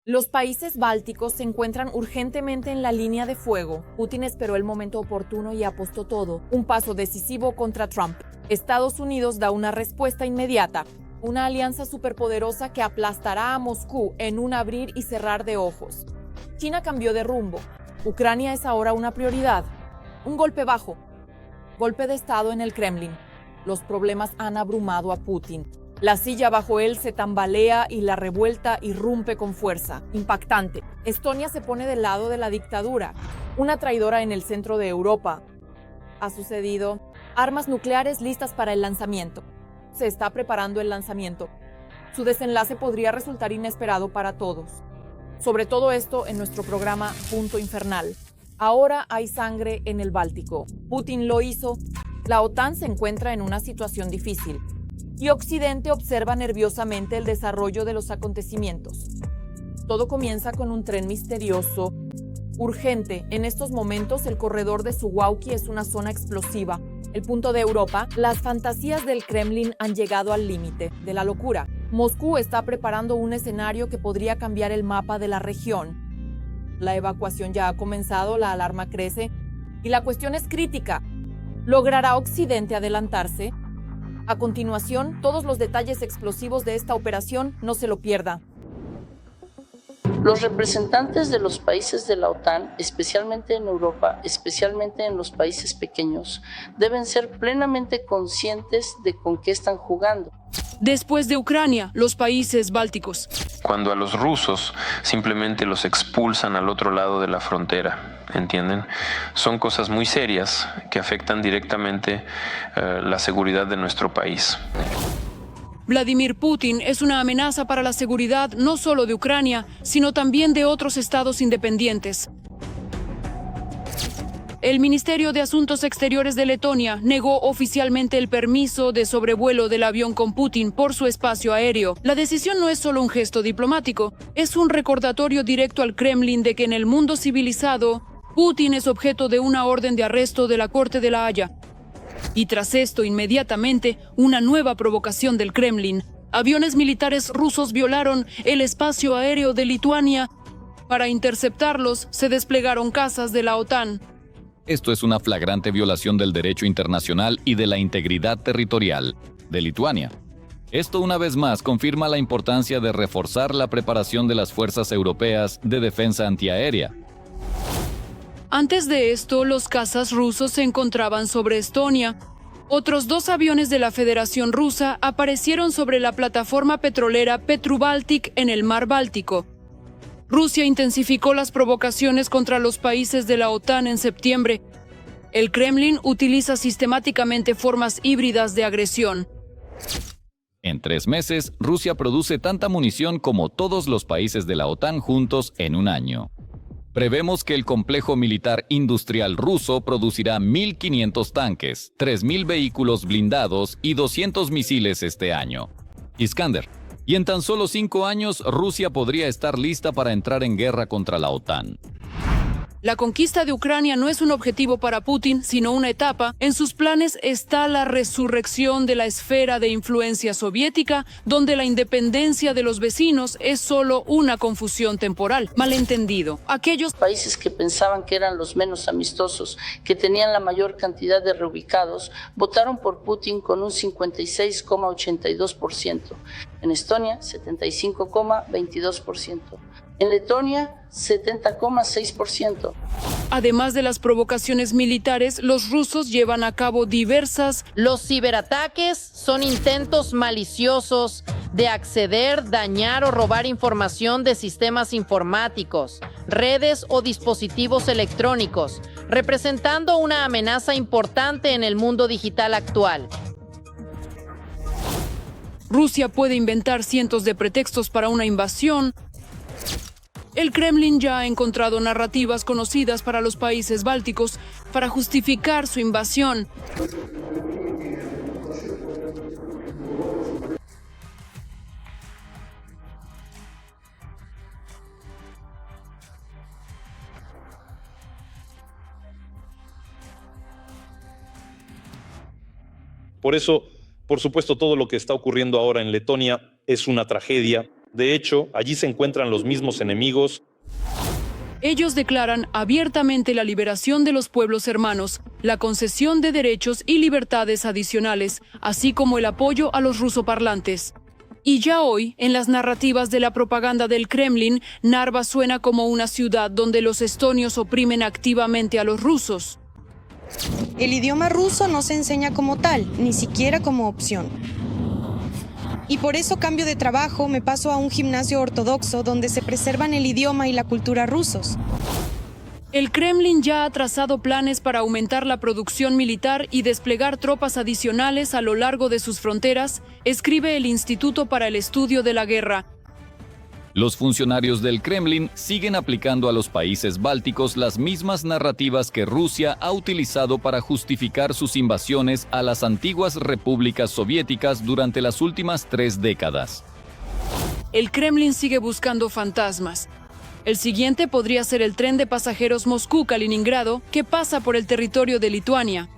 Los países bálticos se encuentran urgentemente en la línea de fuego. Putin esperó el momento oportuno y apostó todo. Un paso decisivo contra Trump. Estados Unidos da una respuesta inmediata. Una alianza superpoderosa que aplastará a Moscú en un abrir y cerrar de ojos. China cambió de rumbo. Ucrania es ahora una prioridad. Un golpe bajo. Golpe de estado en el Kremlin. Los problemas han abrumado a Putin. La silla bajo él se tambalea y la revuelta irrumpe con fuerza. Impactante. Estonia se pone del lado de la dictadura. Una traidora en el centro de Europa. Ha sucedido. Armas nucleares listas para el lanzamiento. Se está preparando el lanzamiento. Su desenlace podría resultar inesperado para todos. Sobre todo esto en nuestro programa Punto Infernal. Ahora hay sangre en el Báltico. Putin lo hizo. La OTAN se encuentra en una situación difícil. Y Occidente observa nerviosamente el desarrollo de los acontecimientos. Todo comienza con un tren misterioso, urgente. En estos momentos, el corredor de Suwałki es una zona explosiva. El punto de Europa, las fantasías del Kremlin han llegado al límite de la locura. Moscú está preparando un escenario que podría cambiar el mapa de la región. La evacuación ya ha comenzado, la alarma crece y la cuestión es crítica. ¿Logrará Occidente adelantarse? A continuación, todos los detalles explosivos de esta operación, no se lo pierda. Los representantes de los países de la OTAN, especialmente en Europa, especialmente en los países pequeños, deben ser plenamente conscientes de con qué están jugando. Después de Ucrania, los países bálticos. Cuando a los rusos simplemente los expulsan al otro lado de la frontera, ¿entienden? Son cosas muy serias que afectan directamente la seguridad de nuestro país. Vladimir Putin es una amenaza para la seguridad no solo de Ucrania, sino también de otros estados independientes. El Ministerio de Asuntos Exteriores de Letonia negó oficialmente el permiso de sobrevuelo del avión con Putin por su espacio aéreo. La decisión no es solo un gesto diplomático, es un recordatorio directo al Kremlin de que en el mundo civilizado, Putin es objeto de una orden de arresto de la Corte de la Haya. Y tras esto, inmediatamente, una nueva provocación del Kremlin. Aviones militares rusos violaron el espacio aéreo de Lituania. Para interceptarlos, se desplegaron cazas de la OTAN. Esto es una flagrante violación del derecho internacional y de la integridad territorial de Lituania. Esto una vez más confirma la importancia de reforzar la preparación de las fuerzas europeas de defensa antiaérea. Antes de esto, los cazas rusos se encontraban sobre Estonia. Otros 2 aviones de la Federación Rusa aparecieron sobre la plataforma petrolera Petru-Baltic en el Mar Báltico. Rusia intensificó las provocaciones contra los países de la OTAN en septiembre. El Kremlin utiliza sistemáticamente formas híbridas de agresión. En 3 meses, Rusia produce tanta munición como todos los países de la OTAN juntos en un año. Prevemos que el complejo militar industrial ruso producirá 1.500 tanques, 3.000 vehículos blindados y 200 misiles este año. Iskander. Y en tan solo 5 años, Rusia podría estar lista para entrar en guerra contra la OTAN. La conquista de Ucrania no es un objetivo para Putin, sino una etapa. En sus planes está la resurrección de la esfera de influencia soviética, donde la independencia de los vecinos es solo una confusión temporal. Malentendido. Aquellos países que pensaban que eran los menos amistosos, que tenían la mayor cantidad de reubicados, votaron por Putin con un 56,82%. En Estonia, 75,22%. En Letonia, 70,6%. Además de las provocaciones militares, los rusos llevan a cabo diversas... Los ciberataques son intentos maliciosos de acceder, dañar o robar información de sistemas informáticos, redes o dispositivos electrónicos, representando una amenaza importante en el mundo digital actual. Rusia puede inventar cientos de pretextos para una invasión. El Kremlin ya ha encontrado narrativas conocidas para los países bálticos para justificar su invasión. Por eso, por supuesto, todo lo que está ocurriendo ahora en Letonia es una tragedia. De hecho, allí se encuentran los mismos enemigos. Ellos declaran abiertamente la liberación de los pueblos hermanos, la concesión de derechos y libertades adicionales, así como el apoyo a los rusoparlantes. Y ya hoy, en las narrativas de la propaganda del Kremlin, Narva suena como una ciudad donde los estonios oprimen activamente a los rusos. El idioma ruso no se enseña como tal, ni siquiera como opción. Y por eso cambio de trabajo, me paso a un gimnasio ortodoxo donde se preservan el idioma y la cultura rusos. El Kremlin ya ha trazado planes para aumentar la producción militar y desplegar tropas adicionales a lo largo de sus fronteras, escribe el Instituto para el Estudio de la Guerra. Los funcionarios del Kremlin siguen aplicando a los países bálticos las mismas narrativas que Rusia ha utilizado para justificar sus invasiones a las antiguas repúblicas soviéticas durante las últimas 3 décadas. El Kremlin sigue buscando fantasmas. El siguiente podría ser el tren de pasajeros Moscú-Kaliningrado que pasa por el territorio de Lituania.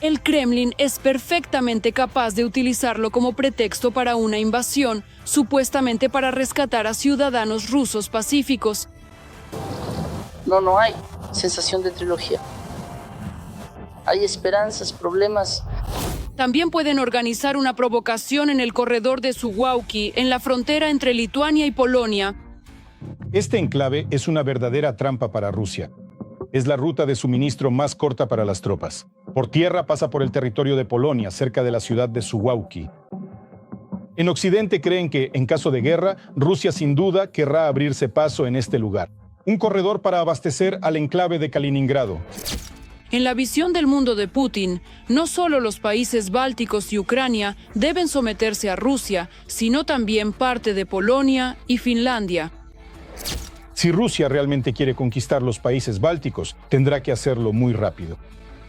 El Kremlin es perfectamente capaz de utilizarlo como pretexto para una invasión, supuestamente para rescatar a ciudadanos rusos pacíficos. No hay sensación de trilogía. Hay esperanzas, problemas. También pueden organizar una provocación en el corredor de Suwałki, en la frontera entre Lituania y Polonia. Este enclave es una verdadera trampa para Rusia. Es la ruta de suministro más corta para las tropas. Por tierra pasa por el territorio de Polonia, cerca de la ciudad de Suwałki. En Occidente creen que, en caso de guerra, Rusia sin duda querrá abrirse paso en este lugar. Un corredor para abastecer al enclave de Kaliningrado. En la visión del mundo de Putin, no solo los países bálticos y Ucrania deben someterse a Rusia, sino también parte de Polonia y Finlandia. Si Rusia realmente quiere conquistar los países bálticos, tendrá que hacerlo muy rápido.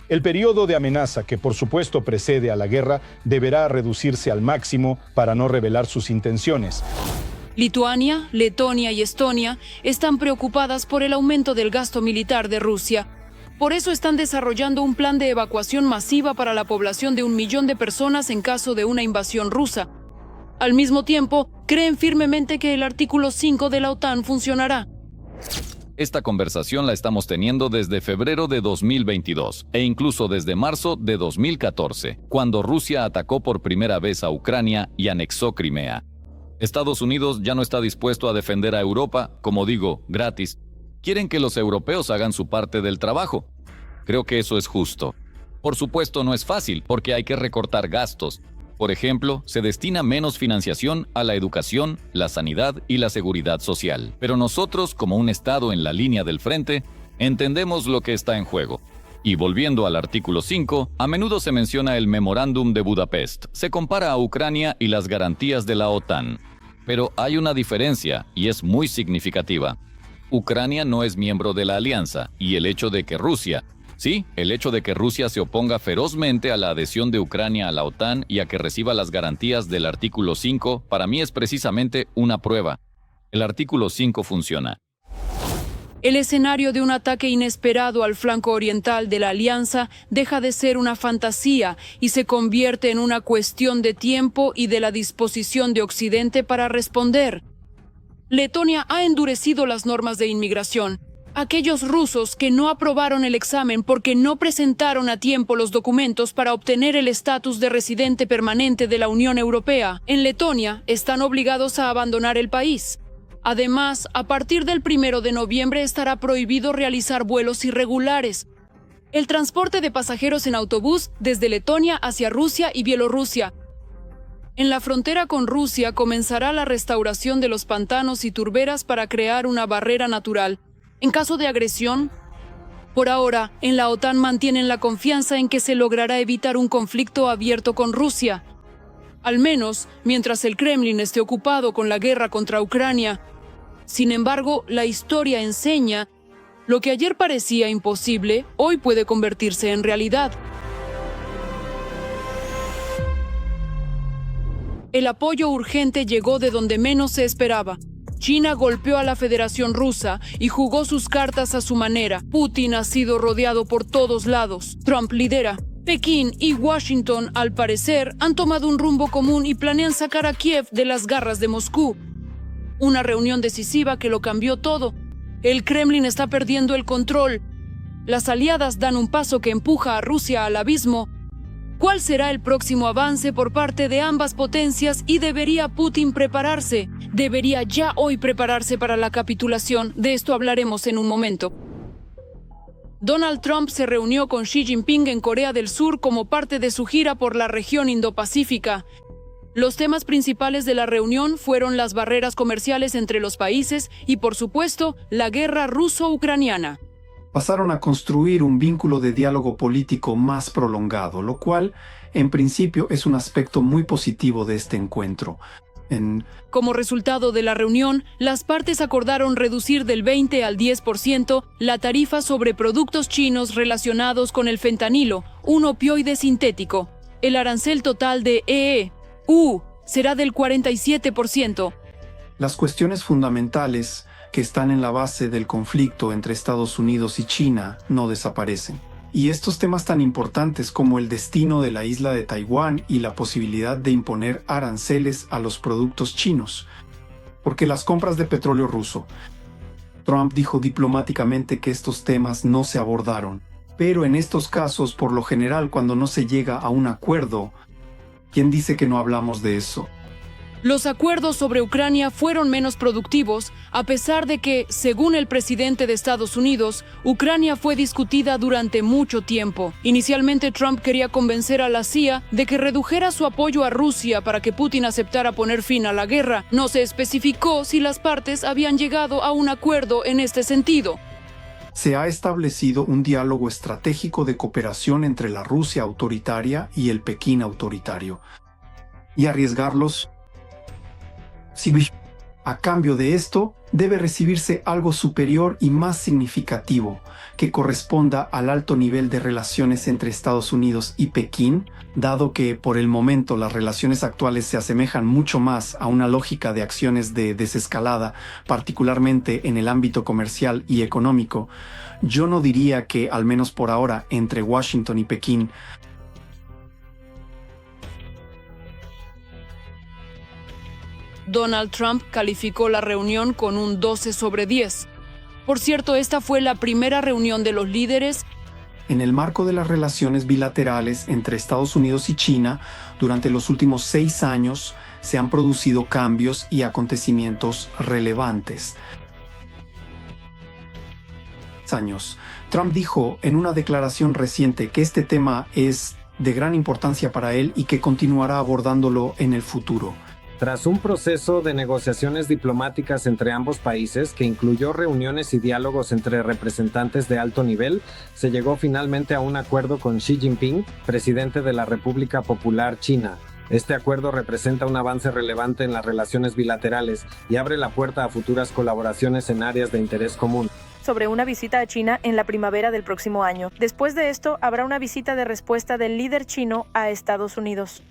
El periodo de amenaza que por supuesto precede a la guerra deberá reducirse al máximo para no revelar sus intenciones. Lituania, Letonia y Estonia están preocupadas por el aumento del gasto militar de Rusia. Por eso están desarrollando un plan de evacuación masiva para la población de 1 millón de personas en caso de una invasión rusa. Al mismo tiempo, creen firmemente que el artículo 5 de la OTAN funcionará. Esta conversación la estamos teniendo desde febrero de 2022 e incluso desde marzo de 2014, cuando Rusia atacó por primera vez a Ucrania y anexó Crimea. Estados Unidos ya no está dispuesto a defender a Europa, como digo, gratis. Quieren que los europeos hagan su parte del trabajo. Creo que eso es justo. Por supuesto no es fácil porque hay que recortar gastos. Por ejemplo, se destina menos financiación a la educación, la sanidad y la seguridad social. Pero nosotros, como un Estado en la línea del frente, entendemos lo que está en juego. Y volviendo al artículo 5, a menudo se menciona el Memorándum de Budapest. Se compara a Ucrania y las garantías de la OTAN. Pero hay una diferencia, y es muy significativa. Ucrania no es miembro de la alianza, y el hecho de que Rusia se oponga ferozmente a la adhesión de Ucrania a la OTAN y a que reciba las garantías del artículo 5, para mí es precisamente una prueba. El artículo 5 funciona. El escenario de un ataque inesperado al flanco oriental de la alianza deja de ser una fantasía y se convierte en una cuestión de tiempo y de la disposición de Occidente para responder. Letonia ha endurecido las normas de inmigración. Aquellos rusos que no aprobaron el examen porque no presentaron a tiempo los documentos para obtener el estatus de residente permanente de la Unión Europea en Letonia están obligados a abandonar el país. Además, a partir del 1 de noviembre estará prohibido realizar vuelos irregulares. El transporte de pasajeros en autobús desde Letonia hacia Rusia y Bielorrusia. En la frontera con Rusia comenzará la restauración de los pantanos y turberas para crear una barrera natural. En caso de agresión, por ahora, en la OTAN mantienen la confianza en que se logrará evitar un conflicto abierto con Rusia. Al menos, mientras el Kremlin esté ocupado con la guerra contra Ucrania. Sin embargo, la historia enseña lo que ayer parecía imposible, hoy puede convertirse en realidad. El apoyo urgente llegó de donde menos se esperaba. China golpeó a la Federación Rusa y jugó sus cartas a su manera. Putin ha sido rodeado por todos lados. Trump lidera. Pekín y Washington, al parecer, han tomado un rumbo común y planean sacar a Kiev de las garras de Moscú. Una reunión decisiva que lo cambió todo. El Kremlin está perdiendo el control. Las aliadas dan un paso que empuja a Rusia al abismo. ¿Cuál será el próximo avance por parte de ambas potencias y debería Putin prepararse? Debería ya hoy prepararse para la capitulación. De esto hablaremos en un momento. Donald Trump se reunió con Xi Jinping en Corea del Sur como parte de su gira por la región Indo-Pacífica. Los temas principales de la reunión fueron las barreras comerciales entre los países y, por supuesto, la guerra ruso-ucraniana. Pasaron a construir un vínculo de diálogo político más prolongado, lo cual, en principio, es un aspecto muy positivo de este encuentro. Como resultado de la reunión, las partes acordaron reducir del 20 al 10% la tarifa sobre productos chinos relacionados con el fentanilo, un opioide sintético. El arancel total de EU será del 47%. Las cuestiones fundamentales que están en la base del conflicto entre Estados Unidos y China no desaparecen. Y estos temas tan importantes como el destino de la isla de Taiwán y la posibilidad de imponer aranceles a los productos chinos. Porque las compras de petróleo ruso. Trump dijo diplomáticamente que estos temas no se abordaron. Pero en estos casos, por lo general, cuando no se llega a un acuerdo, ¿quién dice que no hablamos de eso? Los acuerdos sobre Ucrania fueron menos productivos, a pesar de que, según el presidente de Estados Unidos, Ucrania fue discutida durante mucho tiempo. Inicialmente, Trump quería convencer a la CIA de que redujera su apoyo a Rusia para que Putin aceptara poner fin a la guerra. No se especificó si las partes habían llegado a un acuerdo en este sentido. Se ha establecido un diálogo estratégico de cooperación entre la Rusia autoritaria y el Pekín autoritario. Y arriesgarlos. A cambio de esto, debe recibirse algo superior y más significativo, que corresponda al alto nivel de relaciones entre Estados Unidos y Pekín, dado que, por el momento, las relaciones actuales se asemejan mucho más a una lógica de acciones de desescalada, particularmente en el ámbito comercial y económico. Yo no diría que, al menos por ahora, entre Washington y Pekín, Donald Trump calificó la reunión con un 12 sobre 10. Por cierto, esta fue la primera reunión de los líderes. En el marco de las relaciones bilaterales entre Estados Unidos y China, durante los últimos 6 años se han producido cambios y acontecimientos relevantes. Trump dijo en una declaración reciente que este tema es de gran importancia para él y que continuará abordándolo en el futuro. Tras un proceso de negociaciones diplomáticas entre ambos países, que incluyó reuniones y diálogos entre representantes de alto nivel, se llegó finalmente a un acuerdo con Xi Jinping, presidente de la República Popular China. Este acuerdo representa un avance relevante en las relaciones bilaterales y abre la puerta a futuras colaboraciones en áreas de interés común. Sobre una visita a China en la primavera del próximo año. Después de esto, habrá una visita de respuesta del líder chino a Estados Unidos.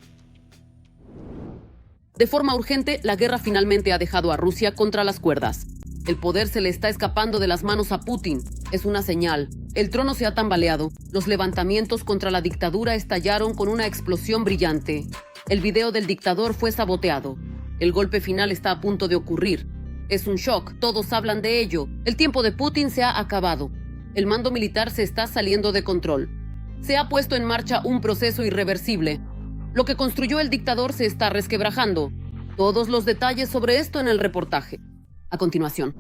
De forma urgente, la guerra finalmente ha dejado a Rusia contra las cuerdas. El poder se le está escapando de las manos a Putin. Es una señal. El trono se ha tambaleado. Los levantamientos contra la dictadura estallaron con una explosión brillante. El video del dictador fue saboteado. El golpe final está a punto de ocurrir. Es un shock. Todos hablan de ello. El tiempo de Putin se ha acabado. El mando militar se está saliendo de control. Se ha puesto en marcha un proceso irreversible. Lo que construyó el dictador se está resquebrajando. Todos los detalles sobre esto en el reportaje. A continuación.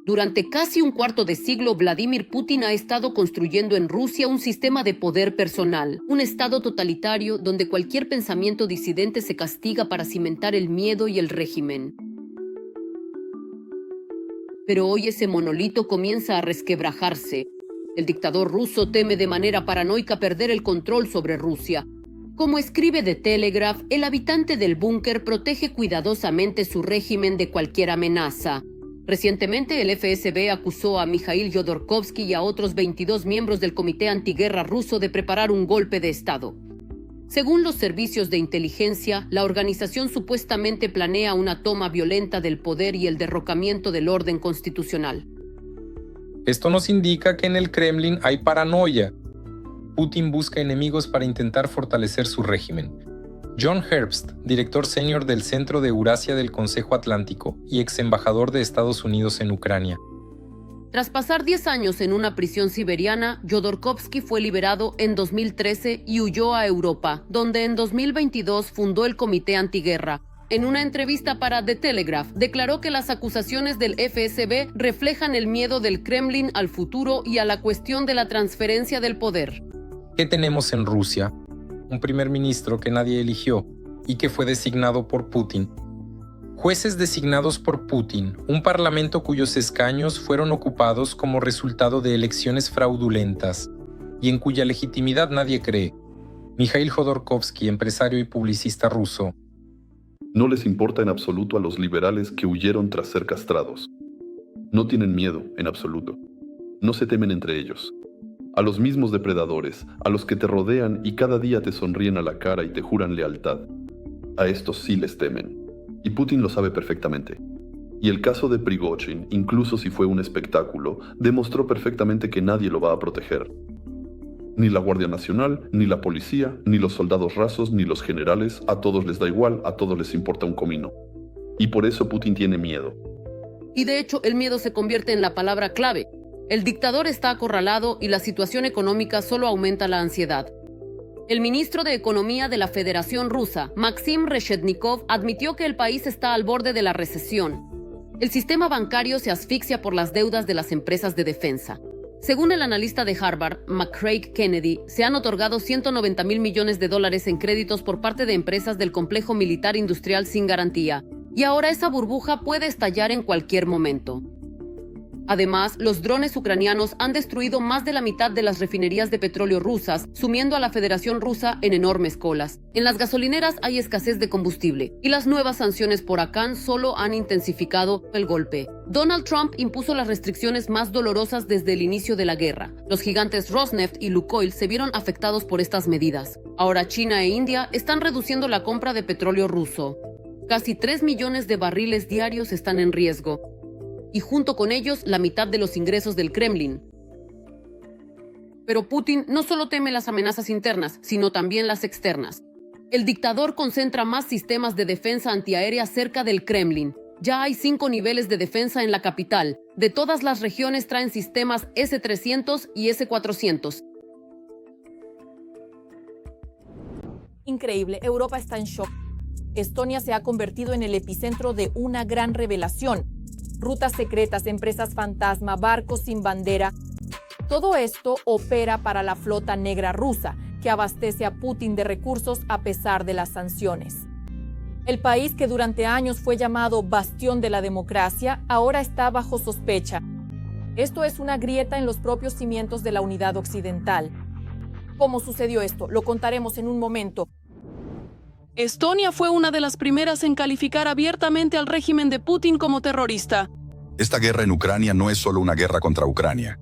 Durante casi un cuarto de siglo, Vladimir Putin ha estado construyendo en Rusia un sistema de poder personal, un estado totalitario donde cualquier pensamiento disidente se castiga para cimentar el miedo y el régimen. Pero hoy ese monolito comienza a resquebrajarse. El dictador ruso teme de manera paranoica perder el control sobre Rusia. Como escribe The Telegraph, el habitante del búnker protege cuidadosamente su régimen de cualquier amenaza. Recientemente, el FSB acusó a Mikhail Yodorkovsky y a otros 22 miembros del Comité Antiguerra ruso de preparar un golpe de Estado. Según los servicios de inteligencia, la organización supuestamente planea una toma violenta del poder y el derrocamiento del orden constitucional. Esto nos indica que en el Kremlin hay paranoia. Putin busca enemigos para intentar fortalecer su régimen. John Herbst, director senior del Centro de Eurasia del Consejo Atlántico y ex embajador de Estados Unidos en Ucrania. Tras pasar 10 años en una prisión siberiana, Jodorkovsky fue liberado en 2013 y huyó a Europa, donde en 2022 fundó el Comité Antiguerra. En una entrevista para The Telegraph, declaró que las acusaciones del FSB reflejan el miedo del Kremlin al futuro y a la cuestión de la transferencia del poder. ¿Qué tenemos en Rusia? Un primer ministro que nadie eligió y que fue designado por Putin. Jueces designados por Putin, un parlamento cuyos escaños fueron ocupados como resultado de elecciones fraudulentas y en cuya legitimidad nadie cree. Mikhail Jodorkovsky, empresario y publicista ruso. No les importa en absoluto a los liberales que huyeron tras ser castrados. No tienen miedo, en absoluto. No se temen entre ellos. A los mismos depredadores, a los que te rodean y cada día te sonríen a la cara y te juran lealtad. A estos sí les temen. Y Putin lo sabe perfectamente. Y el caso de Prigozhin, incluso si fue un espectáculo, demostró perfectamente que nadie lo va a proteger. Ni la Guardia Nacional, ni la policía, ni los soldados rasos, ni los generales, a todos les da igual, a todos les importa un comino. Y por eso Putin tiene miedo. Y de hecho, el miedo se convierte en la palabra clave. El dictador está acorralado y la situación económica solo aumenta la ansiedad. El ministro de Economía de la Federación Rusa, Maxim Reshetnikov, admitió que el país está al borde de la recesión. El sistema bancario se asfixia por las deudas de las empresas de defensa. Según el analista de Harvard, McCraig Kennedy, se han otorgado $190,000 millones en créditos por parte de empresas del complejo militar industrial sin garantía, y ahora esa burbuja puede estallar en cualquier momento. Además, los drones ucranianos han destruido más de la mitad de las refinerías de petróleo rusas, sumiendo a la Federación Rusa en enormes colas. En las gasolineras hay escasez de combustible, y las nuevas sanciones por Akan solo han intensificado el golpe. Donald Trump impuso las restricciones más dolorosas desde el inicio de la guerra. Los gigantes Rosneft y Lukoil se vieron afectados por estas medidas. Ahora China e India están reduciendo la compra de petróleo ruso. Casi 3 millones de barriles diarios están en riesgo. Y junto con ellos la mitad de los ingresos del Kremlin. Pero Putin no solo teme las amenazas internas, sino también las externas. El dictador concentra más sistemas de defensa antiaérea cerca del Kremlin. Ya hay 5 niveles de defensa en la capital. De todas las regiones traen sistemas S-300 y S-400. Increíble, Europa está en shock. Estonia se ha convertido en el epicentro de una gran revelación. Rutas secretas, empresas fantasma, barcos sin bandera. Todo esto opera para la flota negra rusa, que abastece a Putin de recursos a pesar de las sanciones. El país que durante años fue llamado bastión de la democracia, ahora está bajo sospecha. Esto es una grieta en los propios cimientos de la unidad occidental. ¿Cómo sucedió esto? Lo contaremos en un momento. Estonia fue una de las primeras en calificar abiertamente al régimen de Putin como terrorista. Esta guerra en Ucrania no es solo una guerra contra Ucrania.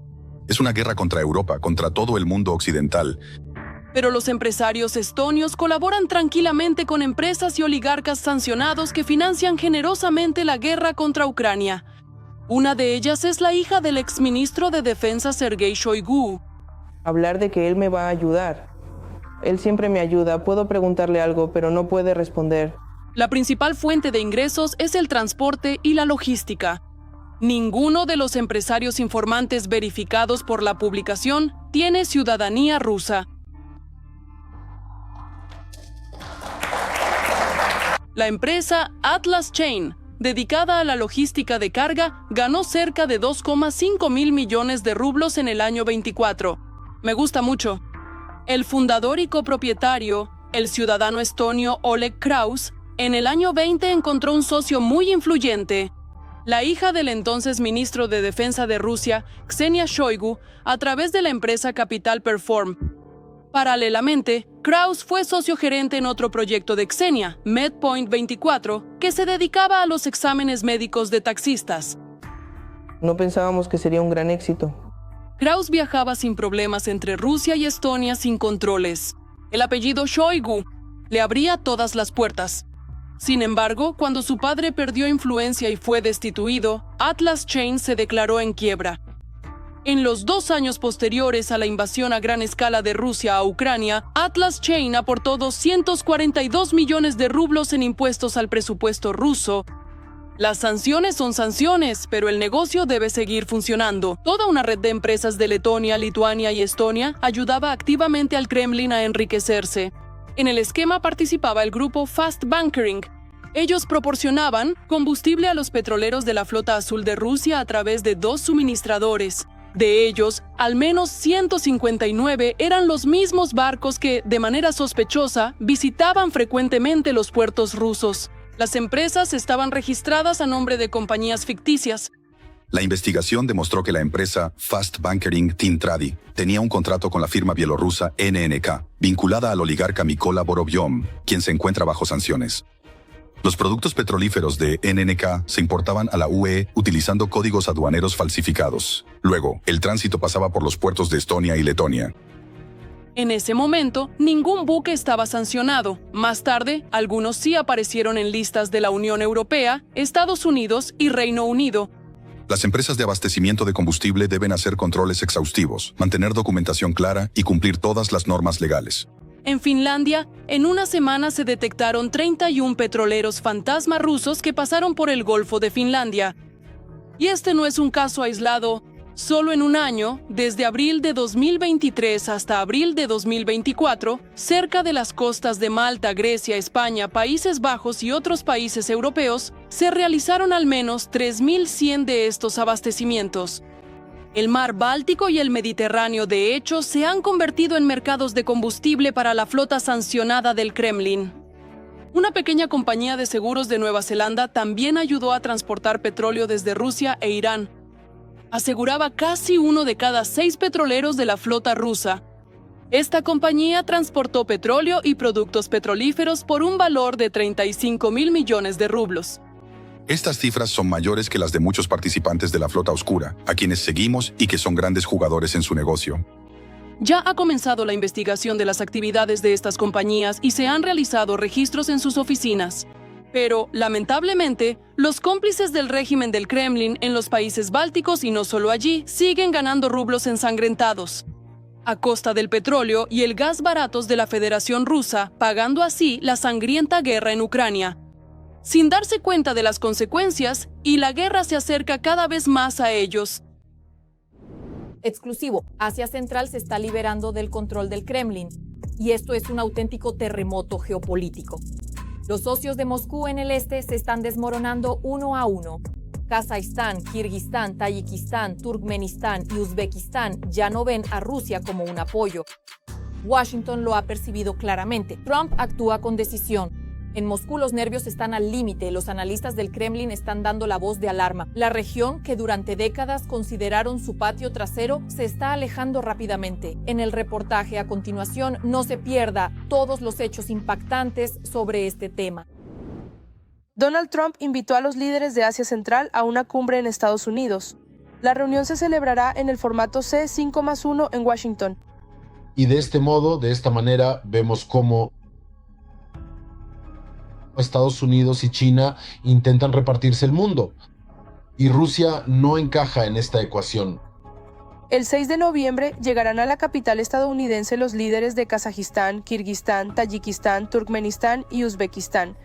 Es una guerra contra Europa, contra todo el mundo occidental. Pero los empresarios estonios colaboran tranquilamente con empresas y oligarcas sancionados que financian generosamente la guerra contra Ucrania. Una de ellas es la hija del exministro de Defensa Sergei Shoigu. Hablar de que él me va a ayudar. Él siempre me ayuda, puedo preguntarle algo, pero no puede responder. La principal fuente de ingresos es el transporte y la logística. Ninguno de los empresarios informantes verificados por la publicación tiene ciudadanía rusa. La empresa Atlas Chain, dedicada a la logística de carga, ganó cerca de 2,5 mil millones de rublos en el año 24. Me gusta mucho. El fundador y copropietario, el ciudadano estonio Oleg Kraus, en el año 20 encontró un socio muy influyente, la hija del entonces ministro de Defensa de Rusia, Ksenia Shoigu, a través de la empresa Capital Perform. Paralelamente, Kraus fue socio gerente en otro proyecto de Ksenia, MedPoint 24, que se dedicaba a los exámenes médicos de taxistas. No pensábamos que sería un gran éxito. Kraus viajaba sin problemas entre Rusia y Estonia sin controles. El apellido Shoigu le abría todas las puertas. Sin embargo, cuando su padre perdió influencia y fue destituido, Atlas Chain se declaró en quiebra. En los 2 años posteriores a la invasión a gran escala de Rusia a Ucrania, Atlas Chain aportó 242 millones de rublos en impuestos al presupuesto ruso. Las sanciones son sanciones, pero el negocio debe seguir funcionando. Toda una red de empresas de Letonia, Lituania y Estonia ayudaba activamente al Kremlin a enriquecerse. En el esquema participaba el grupo Fast Bunkering. Ellos proporcionaban combustible a los petroleros de la Flota Azul de Rusia a través de 2 suministradores. De ellos, al menos 159 eran los mismos barcos que, de manera sospechosa, visitaban frecuentemente los puertos rusos. Las empresas estaban registradas a nombre de compañías ficticias. La investigación demostró que la empresa Fast Bunkering Tintradi tenía un contrato con la firma bielorrusa NNK, vinculada al oligarca Mykola Vorobyom, quien se encuentra bajo sanciones. Los productos petrolíferos de NNK se importaban a la UE utilizando códigos aduaneros falsificados. Luego, el tránsito pasaba por los puertos de Estonia y Letonia. En ese momento, ningún buque estaba sancionado. Más tarde, algunos sí aparecieron en listas de la Unión Europea, Estados Unidos y Reino Unido. Las empresas de abastecimiento de combustible deben hacer controles exhaustivos, mantener documentación clara y cumplir todas las normas legales. En Finlandia, en una semana se detectaron 31 petroleros fantasma rusos que pasaron por el Golfo de Finlandia. Y este no es un caso aislado. Solo en un año, desde abril de 2023 hasta abril de 2024, cerca de las costas de Malta, Grecia, España, Países Bajos y otros países europeos, se realizaron al menos 3.100 de estos abastecimientos. El mar Báltico y el Mediterráneo, de hecho, se han convertido en mercados de combustible para la flota sancionada del Kremlin. Una pequeña compañía de seguros de Nueva Zelanda también ayudó a transportar petróleo desde Rusia e Irán. Aseguraba casi 1 de cada 6 petroleros de la flota rusa. Esta compañía transportó petróleo y productos petrolíferos por un valor de 35.000 millones de rublos. Estas cifras son mayores que las de muchos participantes de la flota oscura, a quienes seguimos y que son grandes jugadores en su negocio. Ya ha comenzado la investigación de las actividades de estas compañías y se han realizado registros en sus oficinas. Pero, lamentablemente, los cómplices del régimen del Kremlin en los países bálticos y no solo allí siguen ganando rublos ensangrentados, a costa del petróleo y el gas baratos de la Federación Rusa, pagando así la sangrienta guerra en Ucrania. Sin darse cuenta de las consecuencias, y la guerra se acerca cada vez más a ellos. Exclusivo, Asia Central se está liberando del control del Kremlin, y esto es un auténtico terremoto geopolítico. Los socios de Moscú en el este se están desmoronando uno a uno. Kazajistán, Kirguistán, Tayikistán, Turkmenistán y Uzbekistán ya no ven a Rusia como un apoyo. Washington lo ha percibido claramente. Trump actúa con decisión. En Moscú los nervios están al límite, los analistas del Kremlin están dando la voz de alarma. La región, que durante décadas consideraron su patio trasero, se está alejando rápidamente. En el reportaje a continuación, no se pierda todos los hechos impactantes sobre este tema. Donald Trump invitó a los líderes de Asia Central a una cumbre en Estados Unidos. La reunión se celebrará en el formato C5+1 en Washington. Y de esta manera, vemos cómo Estados Unidos y China intentan repartirse el mundo, y Rusia no encaja en esta ecuación. El 6 de noviembre llegarán a la capital estadounidense los líderes de Kazajistán, Kirguistán, Tayikistán, Turkmenistán y Uzbekistán.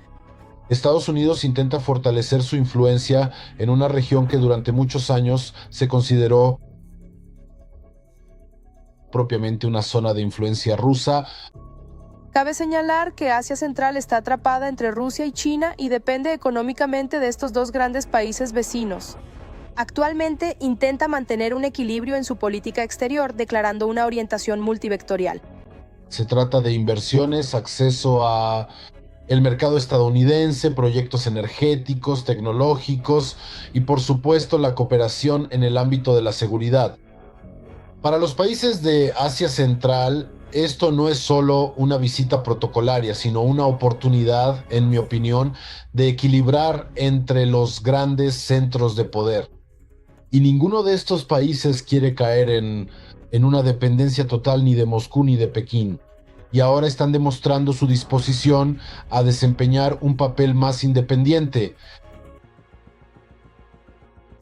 Estados Unidos intenta fortalecer su influencia en una región que durante muchos años se consideró propiamente una zona de influencia rusa. Cabe señalar que Asia Central está atrapada entre Rusia y China y depende económicamente de estos dos grandes países vecinos. Actualmente intenta mantener un equilibrio en su política exterior, declarando una orientación multivectorial. Se trata de inversiones, acceso a el mercado estadounidense, proyectos energéticos, tecnológicos y por supuesto la cooperación en el ámbito de la seguridad. Para los países de Asia Central, esto no es solo una visita protocolaria, sino una oportunidad, en mi opinión, de equilibrar entre los grandes centros de poder. Y ninguno de estos países quiere caer en una dependencia total ni de Moscú ni de Pekín. Y ahora están demostrando su disposición a desempeñar un papel más independiente.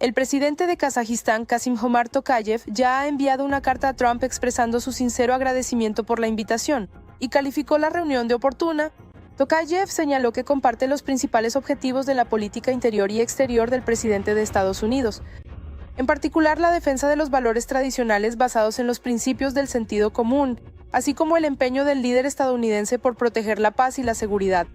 el presidente de Kazajistán, Kassym-Jomart Tokayev, ya ha enviado una carta a Trump expresando su sincero agradecimiento por la invitación y calificó la reunión de oportuna. Tokayev señaló que comparte los principales objetivos de la política interior y exterior del presidente de Estados Unidos, en particular la defensa de los valores tradicionales basados en los principios del sentido común, así como el empeño del líder estadounidense por proteger la paz y la seguridad.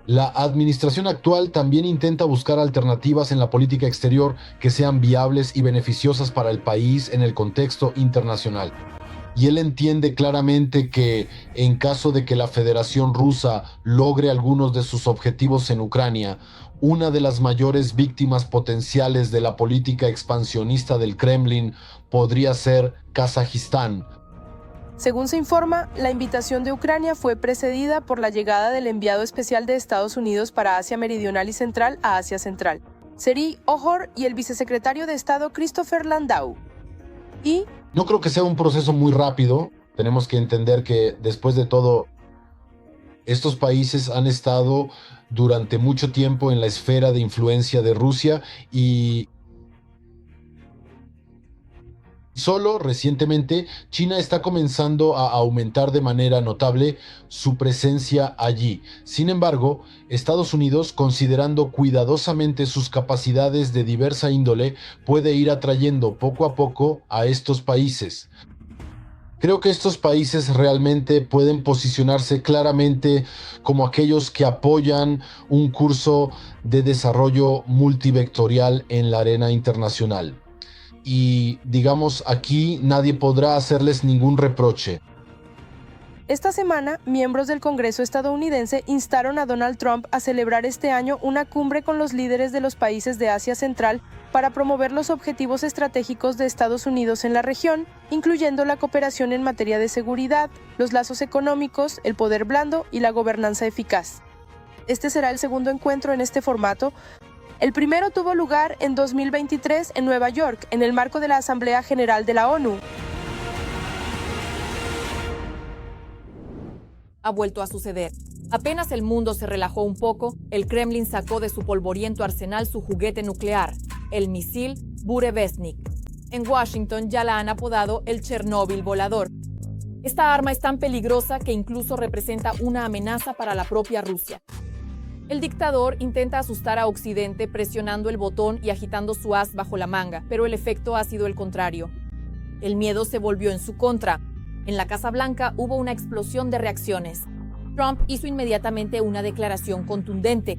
La administración actual también intenta buscar alternativas en la política exterior que sean viables y beneficiosas para el país en el contexto internacional. Y él entiende claramente que en caso de que la Federación Rusa logre algunos de sus objetivos en Ucrania, una de las mayores víctimas potenciales de la política expansionista del Kremlin podría ser Kazajistán. Según se informa, la invitación de Ucrania fue precedida por la llegada del enviado especial de Estados Unidos para Asia Meridional y Central a Asia Central, Serhiy Ohor, y el vicesecretario de Estado Christopher Landau. No creo que sea un proceso muy rápido. Tenemos que entender que después de todo, estos países han estado durante mucho tiempo en la esfera de influencia de Rusia y solo recientemente China está comenzando a aumentar de manera notable su presencia allí. Sin embargo, Estados Unidos, considerando cuidadosamente sus capacidades de diversa índole, puede ir atrayendo poco a poco a estos países. Creo que estos países realmente pueden posicionarse claramente como aquellos que apoyan un curso de desarrollo multivectorial en la arena internacional. Y digamos, aquí nadie podrá hacerles ningún reproche. Esta semana, miembros del Congreso estadounidense instaron a Donald Trump a celebrar este año una cumbre con los líderes de los países de Asia Central para promover los objetivos estratégicos de Estados Unidos en la región, incluyendo la cooperación en materia de seguridad, los lazos económicos, el poder blando y la gobernanza eficaz. Este será el segundo encuentro en este formato. El primero tuvo lugar en 2023 en Nueva York, en el marco de la Asamblea General de la ONU. Ha vuelto a suceder. Apenas el mundo se relajó un poco, el Kremlin sacó de su polvoriento arsenal su juguete nuclear, el misil Burevestnik. En Washington ya la han apodado el Chernóbil volador. Esta arma es tan peligrosa que incluso representa una amenaza para la propia Rusia. El dictador intenta asustar a Occidente presionando el botón y agitando su as bajo la manga, pero el efecto ha sido el contrario. El miedo se volvió en su contra. En la Casa Blanca hubo una explosión de reacciones. Trump hizo inmediatamente una declaración contundente.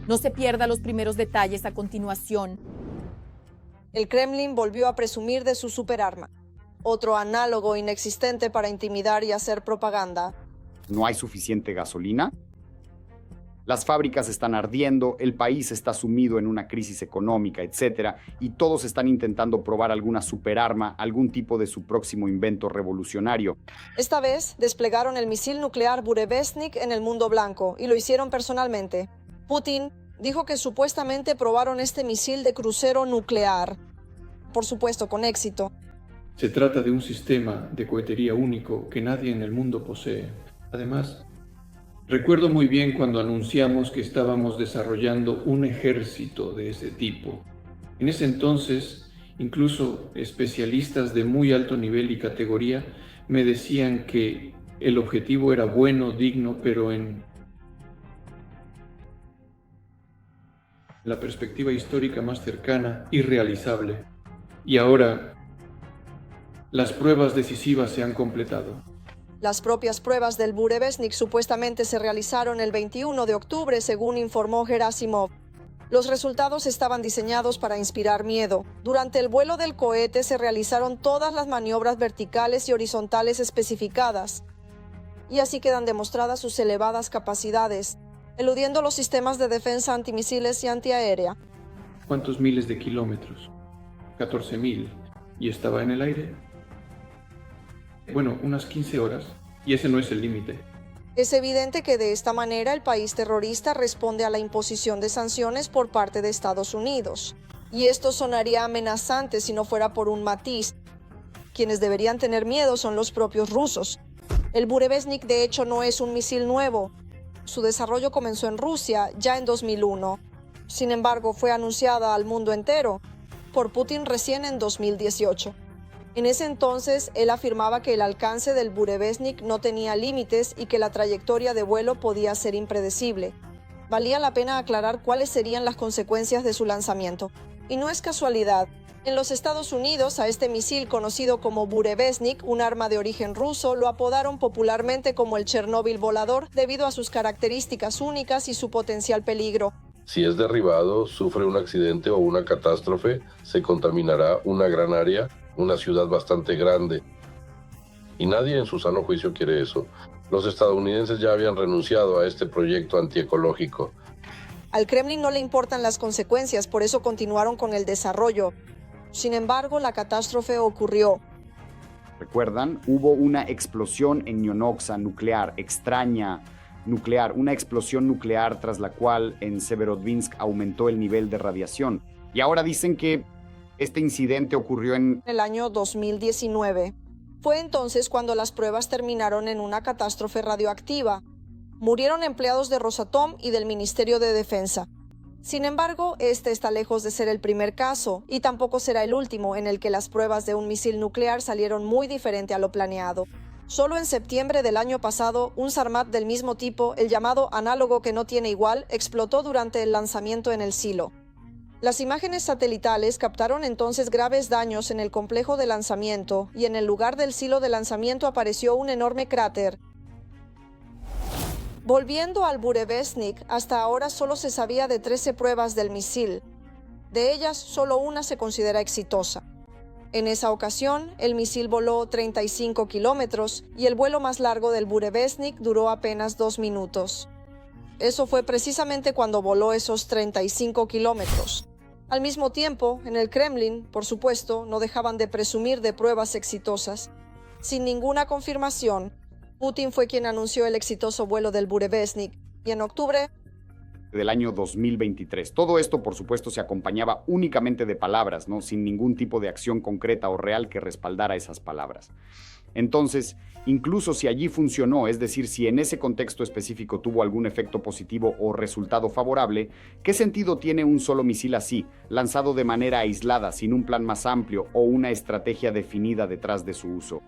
No se pierda los primeros detalles a continuación. El Kremlin volvió a presumir de su superarma, otro análogo inexistente para intimidar y hacer propaganda. No hay suficiente gasolina. Las fábricas están ardiendo, el país está sumido en una crisis económica, etc. Y todos están intentando probar alguna superarma, algún tipo de su próximo invento revolucionario. Esta vez desplegaron el misil nuclear Burevestnik en el mundo blanco y lo hicieron personalmente. Putin dijo que supuestamente probaron este misil de crucero nuclear. Por supuesto, con éxito. Se trata de un sistema de cohetería único que nadie en el mundo posee. Además, recuerdo muy bien cuando anunciamos que estábamos desarrollando un ejército de ese tipo. En ese entonces, incluso especialistas de muy alto nivel y categoría me decían que el objetivo era bueno, digno, pero en la perspectiva histórica más cercana, irrealizable. Y ahora, las pruebas decisivas se han completado. Las propias pruebas del Burevestnik supuestamente se realizaron el 21 de octubre, según informó Gerasimov. Los resultados estaban diseñados para inspirar miedo. Durante el vuelo del cohete se realizaron todas las maniobras verticales y horizontales especificadas, y así quedan demostradas sus elevadas capacidades, eludiendo los sistemas de defensa antimisiles y antiaérea. ¿Cuántos miles de kilómetros? 14.000. ¿Y estaba en el aire? Bueno, unas 15 horas. Y ese no es el límite. Es evidente que de esta manera el país terrorista responde a la imposición de sanciones por parte de Estados Unidos. Y esto sonaría amenazante si no fuera por un matiz. Quienes deberían tener miedo son los propios rusos. El Burevestnik de hecho no es un misil nuevo. Su desarrollo comenzó en Rusia ya en 2001. Sin embargo, fue anunciada al mundo entero por Putin recién en 2018. En ese entonces, él afirmaba que el alcance del Burevestnik no tenía límites y que la trayectoria de vuelo podía ser impredecible. Valía la pena aclarar cuáles serían las consecuencias de su lanzamiento. Y no es casualidad. En los Estados Unidos, a este misil conocido como Burevestnik, un arma de origen ruso, lo apodaron popularmente como el Chernóbil volador debido a sus características únicas y su potencial peligro. Si es derribado, sufre un accidente o una catástrofe, se contaminará una gran área, una ciudad bastante grande. Y nadie en su sano juicio quiere eso. Los estadounidenses ya habían renunciado a este proyecto antiecológico. Al Kremlin no le importan las consecuencias, por eso continuaron con el desarrollo. Sin embargo, la catástrofe ocurrió. ¿Recuerdan? Hubo una explosión en Ionoxa nuclear, extraña nuclear, una explosión nuclear tras la cual en Severodvinsk aumentó el nivel de radiación. Y ahora dicen que este incidente ocurrió en el año 2019. Fue entonces cuando las pruebas terminaron en una catástrofe radioactiva. Murieron empleados de Rosatom y del Ministerio de Defensa. Sin embargo, este está lejos de ser el primer caso, y tampoco será el último en el que las pruebas de un misil nuclear salieron muy diferente a lo planeado. Solo en septiembre del año pasado, un Sarmat del mismo tipo, el llamado análogo que no tiene igual, explotó durante el lanzamiento en el silo. Las imágenes satelitales captaron entonces graves daños en el complejo de lanzamiento, y en el lugar del silo de lanzamiento apareció un enorme cráter. Volviendo al Burevestnik, hasta ahora solo se sabía de 13 pruebas del misil. De ellas, solo una se considera exitosa. En esa ocasión, el misil voló 35 kilómetros y el vuelo más largo del Burevestnik duró apenas 2 minutos. Eso fue precisamente cuando voló esos 35 kilómetros. Al mismo tiempo, en el Kremlin, por supuesto, no dejaban de presumir de pruebas exitosas. Sin ninguna confirmación, Putin fue quien anunció el exitoso vuelo del Burevestnik, y en octubre del año 2023. Todo esto, por supuesto, se acompañaba únicamente de palabras, ¿no? Sin ningún tipo de acción concreta o real que respaldara esas palabras. Entonces, incluso si allí funcionó, es decir, si en ese contexto específico tuvo algún efecto positivo o resultado favorable, ¿qué sentido tiene un solo misil así, lanzado de manera aislada, sin un plan más amplio o una estrategia definida detrás de su uso?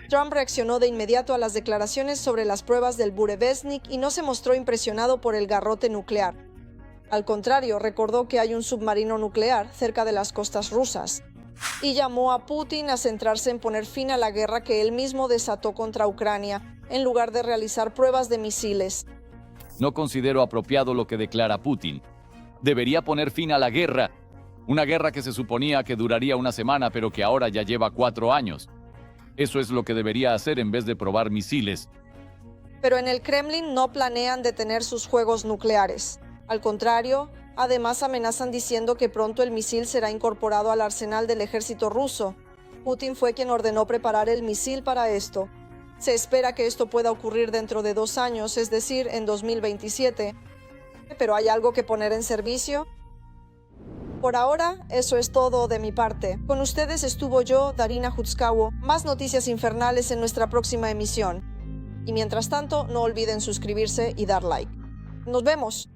Trump reaccionó de inmediato a las declaraciones sobre las pruebas del Burevestnik y no se mostró impresionado por el garrote nuclear. Al contrario, recordó que hay un submarino nuclear cerca de las costas rusas y llamó a Putin a centrarse en poner fin a la guerra que él mismo desató contra Ucrania, en lugar de realizar pruebas de misiles. No considero apropiado lo que declara Putin. Debería poner fin a la guerra. Una guerra que se suponía que duraría una semana, pero que ahora ya lleva 4 años. Eso es lo que debería hacer en vez de probar misiles. Pero en el Kremlin no planean detener sus juegos nucleares. Al contrario, además amenazan diciendo que pronto el misil será incorporado al arsenal del ejército ruso. Putin fue quien ordenó preparar el misil para esto. Se espera que esto pueda ocurrir dentro de 2 años, es decir, en 2027. ¿Pero hay algo que poner en servicio? Por ahora, eso es todo de mi parte. Con ustedes estuvo yo, Darina Hutskawo. Más noticias infernales en nuestra próxima emisión. Y mientras tanto, no olviden suscribirse y dar like. ¡Nos vemos!